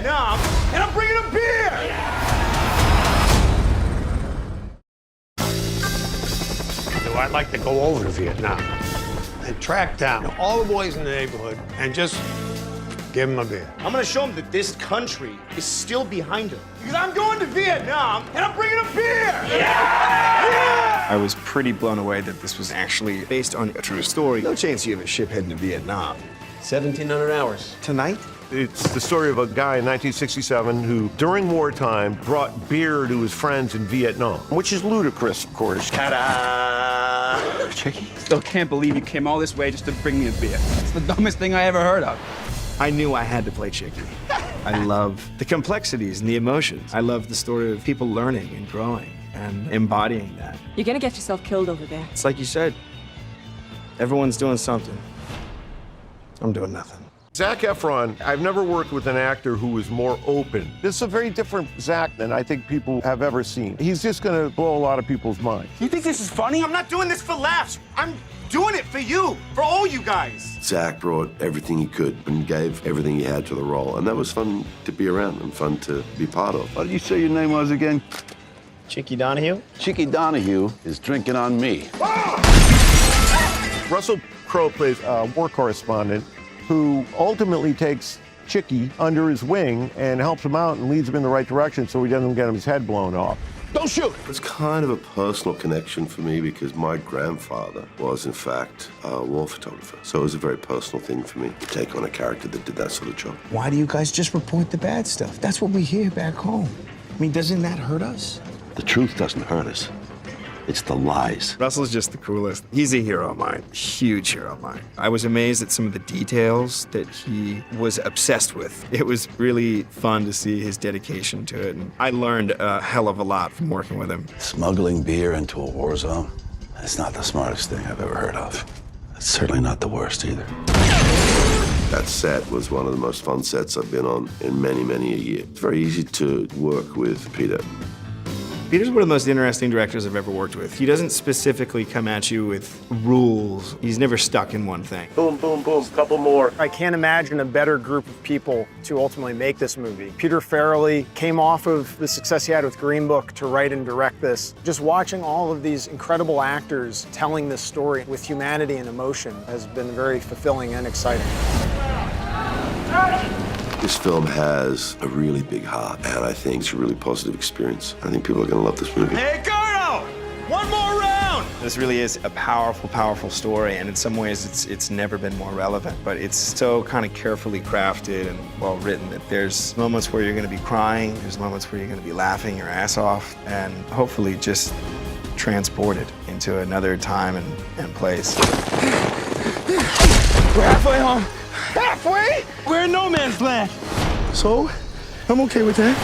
Vietnam, and I'm bringing a beer! So I'd like to go over to Vietnam and track down all the boys in the neighborhood and just give them a beer. I'm gonna show them that this country is still behind them. Because I'm going to Vietnam, and I'm bringing a beer! Yeah! I was pretty blown away that this was actually based on a true story. No chance you have a ship heading to Vietnam. 1,700 hours. Tonight? It's the story of a guy in 1967 who, during wartime, brought beer to his friends in Vietnam, which is ludicrous, of course. Ta-da! Chicky? Still can't believe you came all this way just to bring me a beer. It's the dumbest thing I ever heard of. I knew I had to play Chicky. I love the complexities and the emotions. I love the story of people learning and growing and embodying that. You're gonna get yourself killed over there. It's like you said, everyone's doing something. I'm doing nothing. Zac Efron, I've never worked with an actor who was more open. This is a very different Zac than I think people have ever seen. He's just gonna blow a lot of people's minds. You think this is funny? I'm not doing this for laughs. I'm doing it for you, for all you guys. Zac brought everything he could and gave everything he had to the role, and that was fun to be around and fun to be part of. What did you say your name was again? Chicky Donahue? Chicky Donahue is drinking on me. Russell Crowe plays a war correspondent who ultimately takes Chicky under his wing and helps him out and leads him in the right direction so he doesn't get his head blown off. Don't shoot! It's kind of a personal connection for me because my grandfather was, in fact, a war photographer. So it was a very personal thing for me to take on a character that did that sort of job. Why do you guys just report the bad stuff? That's what we hear back home. I mean, doesn't that hurt us? The truth doesn't hurt us. It's the lies. Russell's just the coolest. He's a hero of mine, huge hero of mine. I was amazed at some of the details that he was obsessed with. It was really fun to see his dedication to it, and I learned a hell of a lot from working with him. Smuggling beer into a war zone, that's not the smartest thing I've ever heard of. It's certainly not the worst either. That set was one of the most fun sets I've been on in many, many a year. It's very easy to work with Peter. Peter's one of the most interesting directors I've ever worked with. He doesn't specifically come at you with rules. He's never stuck in one thing. Boom, boom, boom, couple more. I can't imagine a better group of people to ultimately make this movie. Peter Farrelly came off of the success he had with Green Book to write and direct this. Just watching all of these incredible actors telling this story with humanity and emotion has been very fulfilling and exciting. This film has a really big heart, and I think it's a really positive experience. I think people are going to love this movie. Hey, Colonel! One more round! This really is a powerful, powerful story, and in some ways it's never been more relevant, but it's so kind of carefully crafted and well written that there's moments where you're going to be crying, there's moments where you're going to be laughing your ass off, and hopefully just transported into another time and place. We're halfway home. Halfway? We're in no man's land. So, I'm okay with that.